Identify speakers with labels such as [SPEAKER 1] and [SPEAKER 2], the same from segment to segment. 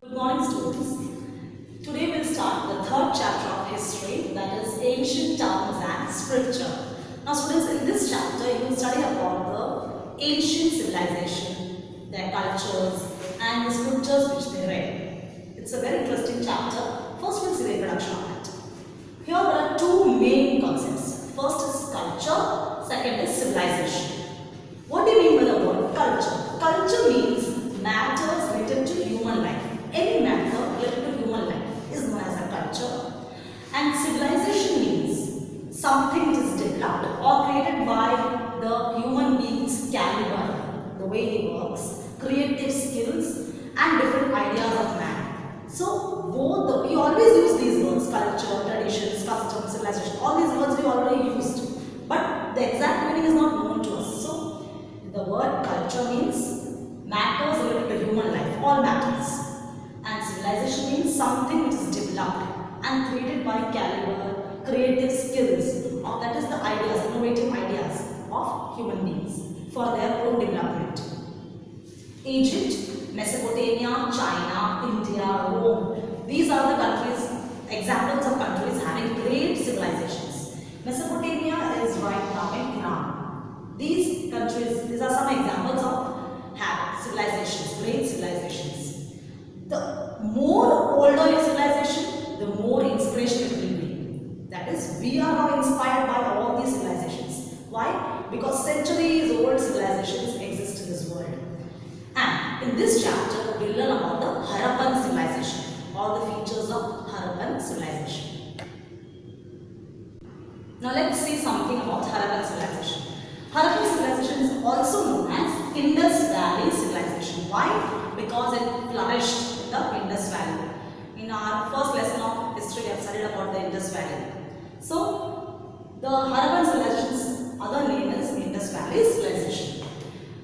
[SPEAKER 1] Good morning, students. Today we'll start the third chapter of history, that is ancient towns and scripture. Now students, in this chapter you will study about the ancient civilization, their cultures and the scriptures which they read. It's a very interesting chapter. First we'll see the introduction of it. Here there are two main concepts. First is culture, second is civilization. What do you mean by the word culture? Culture means matters related to human life. Any matter related to human life is known as a culture. And civilization means something which is developed or created by the human being's caliber, the way he works, creative skills and different ideas of man. So we always use these words, culture, traditions, custom, civilization, all these words we already used. But the exact meaning is not known to us. So the word culture means matters related to human life, all matters. And civilization means something which is developed and created by caliber, creative skills, or that is the ideas, innovative ideas of human beings for their own development. Egypt, Mesopotamia, China, India, Rome, these are the countries, examples of countries having great civilizations. Mesopotamia is right now in Iran. These countries, these are some examples of civilizations, great civilizations. The more older your civilization, the more inspiration it will be. That is, we are now inspired by all these civilizations. Why? Because centuries old civilizations exist in this world. And in this chapter, we will learn about the Harappan civilization, all the features of Harappan civilization. Now let's see something about Harappan civilization. Harappan civilization is also known as Indus Valley civilization. Why? Because it flourished in the Indus Valley. In our first lesson of history, we have studied about the Indus Valley. So, the Harappan civilization's other name is Indus Valley civilization.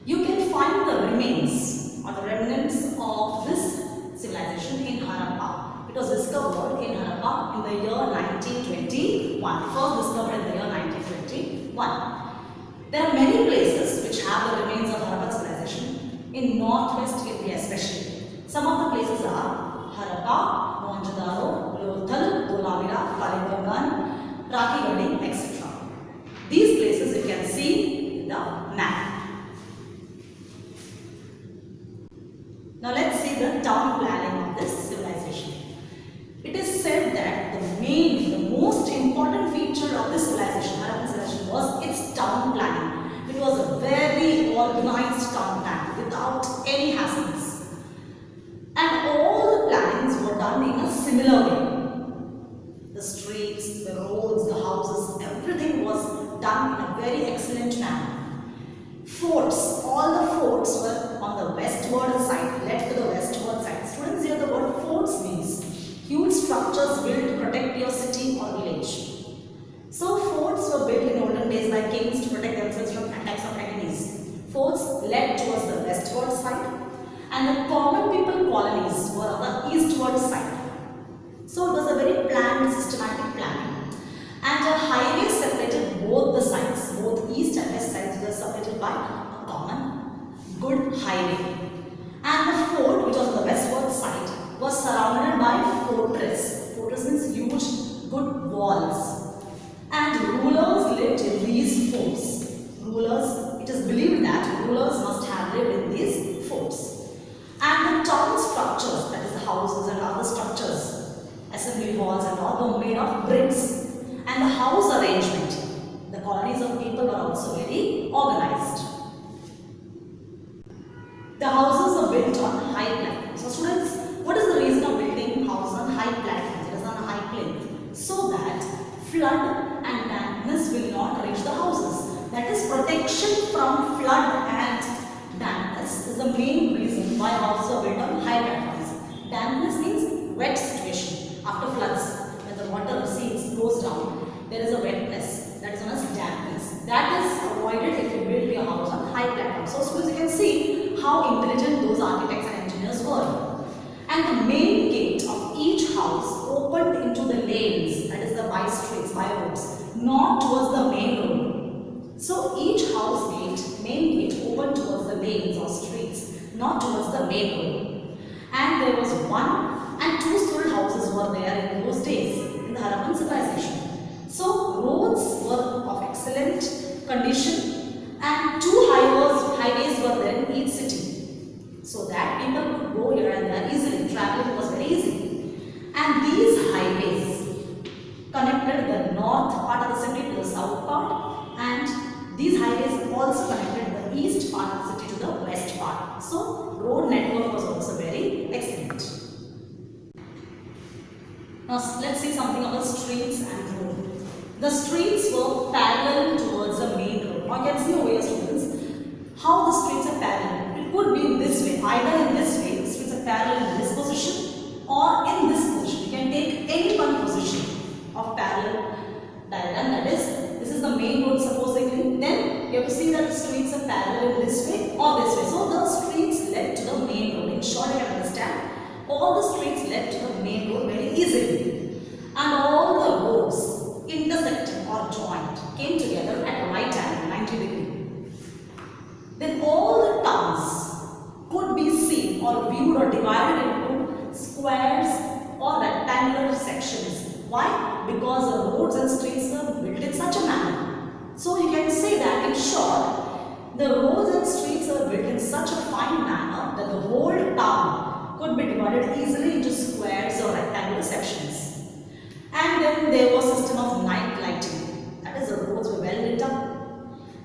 [SPEAKER 1] You can find the remains or the remnants of this civilization in Harappa. It was discovered in Harappa in the year 1921. First discovered in the year 1921. There are many places which have the remains of Harappan civilization in northwest India especially. Some of the places are Harappa, Mohenjo-daro, Lothal, Dholavira, Kalibangan, Rakhigarhi, etc. These places you can see in the map. Now let's see the town planning of this civilization. It is said that the most important feature of this civilization, Harappan civilization, was its town planning. It was a very organized town plan without any hassles. And all the plannings were done in a similar way. The streets, the roads, the houses, everything was done in a very excellent manner. Forts, all the forts were on the westward side, led to the westward side. Students, here the word forts means huge structures built to protect your city or village. So forts were built in olden days by kings to protect themselves from attacks of enemies. Forts led towards the westward side and the common people colonies were on the eastward side. So it was a very planned, systematic planning. And a highway separated both the sides, both east and west sides were separated by a common good highway. And the fort, which was on the westward side, was surrounded by fortress. Fortress means huge, good walls. And rulers lived in these forts. Rulers, it is believed that rulers must have lived in these forts. And the town structures, that is the houses and other structures, assembly halls and all, were made of bricks. And the house arrangement, the colonies of people were also very organized. The houses are built on high platforms. So students, what is the reason of building houses on high platforms? It is on a high plane. So that flood and dampness will not reach the houses. That is, protection from flood and dampness is the main reason why houses are built on high platforms. Dampness means wet situation. After floods, when the water recedes, goes down, there is a wetness. That is known as dampness. That is avoided if you build your house on high platforms. So students, you can see how intelligent those architects and engineers were. And the main gate of each house opened into the lanes, that is the by streets, by roads, not towards the main road. So each house gate, main gate, opened towards the lanes or streets, not towards the main road. And there was 1 and 2 story houses were there in those days in the Harappan civilization. So roads were of excellent condition and 2 highways were there in each city, so that people could go here and there easily. Traveling was very easy. And these highways connected the north part of the city to the south part, and these highways also connected the east part of the city to the west part. So road network was also very excellent. Now let's see something about streets and road. The streets were parallel towards the main road. Now you can see over here, students, how the streets are parallel. It could be in this way, either in this way, the streets are parallel in this position, or in this position. You can take any one position of parallel diagram, that is, this is the main road supposedly. Then you have to see that the streets are parallel in this way or this way. So the streets led to the main road. In short, you can understand, all the streets led to the main road very easily. And all the roads intersected or joined came together at a right angle, 90 degree. Then all the towns could be seen or viewed or divided into squares or rectangular sections. Why? Because the roads and streets were built in such a manner. So you can say that in short, the roads and streets were built in such a fine manner that the whole town could be divided easily into squares or rectangular sections. And then there was a system of night lighting, that is, the roads were well lit up,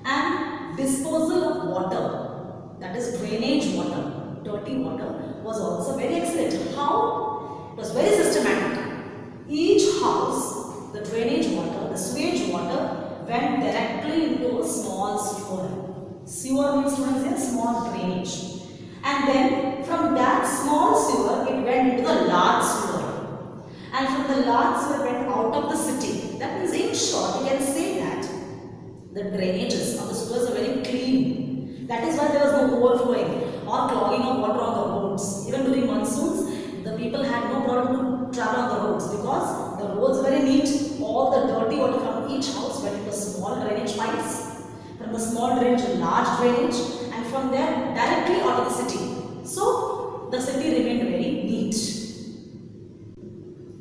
[SPEAKER 1] and disposal of water, that is drainage water, dirty water, was also very excellent. How? It was very systematic. Each house, the drainage water, the sewage water went directly into a small sewer. Sewer means, students, a small drainage. And then from that small sewer, it went into the large sewer. And from the large sewer went out of the city. That means, in short, you can say that the drainages of the sewers are very clean. That is why there was no overflowing or clogging of water on the roads. Even during monsoons, the people had no problem to travel on the roads because the roads were very neat. All the dirty water from each house went into small drainage pipes. From the small drainage to large drainage, and from there directly out of the city. So the city remained very neat.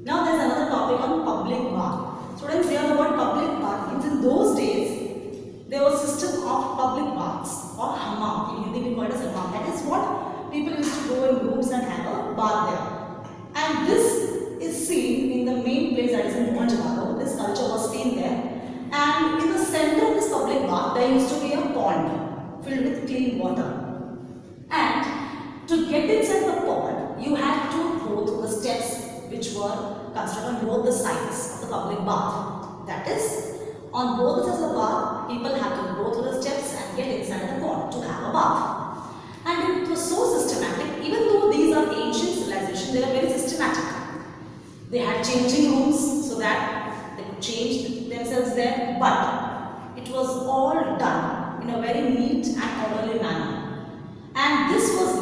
[SPEAKER 1] Now there is another topic on public bath. Students, here the word public bath means in those days there was a system of public baths or hammam. In Hindi we call it as hammam. That is what people used to go in groups and have a bath there. And this is seen in the main place, that is in St.Xaviers. This culture was seen there. And in the center of this public bath there used to be a pond filled with clean water. And to get inside the pond, you had to go through the steps which were constructed on both the sides of the public bath. That is, on both sides of the bath, people had to go through the steps and get inside the pond to have a bath. And it was so systematic. Even though these are ancient civilizations, they are very systematic. They had changing rooms so that they could change themselves there, but it was all done in a very neat and orderly manner. And this was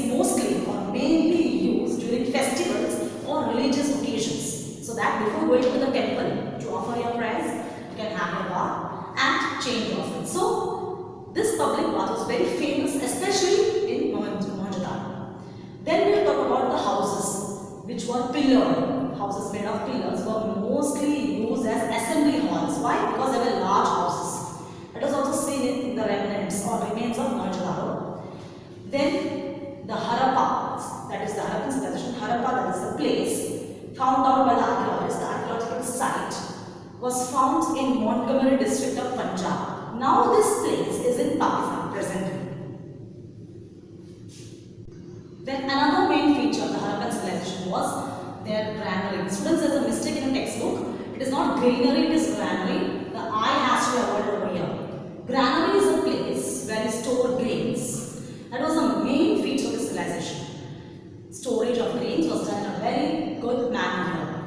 [SPEAKER 1] mostly or mainly used during festivals or religious occasions, so that before going to the temple to offer your prayers, you can have a bath and change yourself. So this public bath was very famous, especially in Mohenjo-daro. Then we will talk about the houses, which were pillared. Houses made of pillars were mostly used as assembly halls. Why? Because they were large houses. It was also seen in the remnants or remains of Mohenjo-daro. Then the Harappa, that is the Harappan civilization. Harappa, that is the place found out by the archaeologists. The archaeological site was found in Montgomery district of Punjab. Now this place is in Pakistan presently. Then another main feature of the Harappan civilization was their granary. Students, there is a mistake in a textbook. It is not granary, it is granary. The I has to be avoided over here. Granary is a place where you store grains. That was the main feature of the civilization. Storage of grains was done in a very good manner here.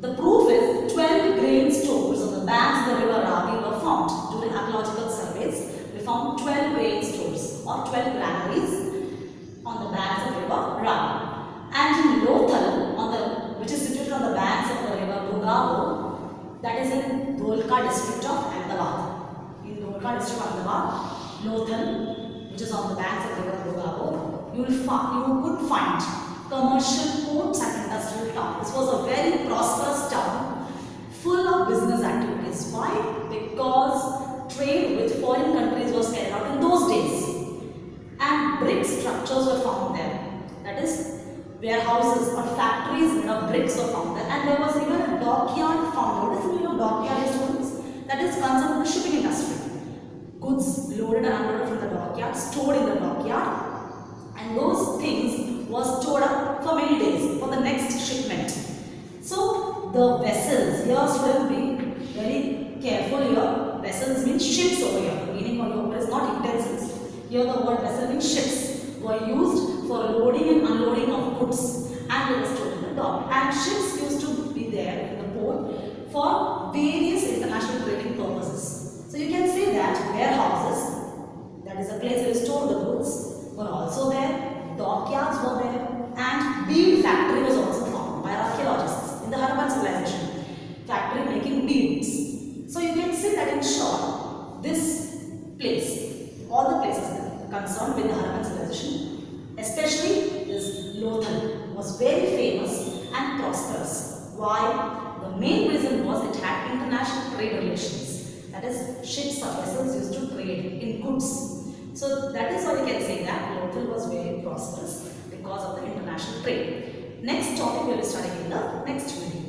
[SPEAKER 1] The proof is 12 grain stores on the banks of the river Ravi were found during archaeological surveys. We found 12 grain stores or 12 granaries on the banks of the river Ravi. And in Lothal, which is situated on the banks of the river Bugabo, that is in Dholka district of Ahmedabad. In Dholka district of Ahmedabad, Lothal, which is on the banks of the river Bugabo, you could find commercial ports and industrial town. This was a very prosperous town, full of business activities. Why? Because trade with foreign countries was carried out in those days, and brick structures were found there. That is, warehouses or factories made of bricks were found there, and there was even a dockyard found. What is the meaning of dockyard, students? That is concerned with the shipping industry. Goods loaded and unloaded from the dockyard, stored in the dockyard, and those things was stored up for many days for the next shipment. So the vessels, here students be very careful here. Vessels means ships over here. The meaning of over is not utensils. Here the word vessel means ships were used for loading and unloading of goods, and they were stored in the dock. And ships used to be there in the port for various international trading purposes. So you can say that warehouses, that is a place where you store the goods, were also there, dockyards were there, and bead factory was also found by archaeologists in the Harappan civilization. Factory making beads. So you can see that in short, this place, all the places that are concerned with the Harappan civilization, especially this Lothal, was very famous and prosperous. Why? The main reason was it had international trade relations. That is, ships or vessels used to trade in goods. So that is why you can say that Lothal was very prosperous because of the international trade. Next topic we will be studying in the next video.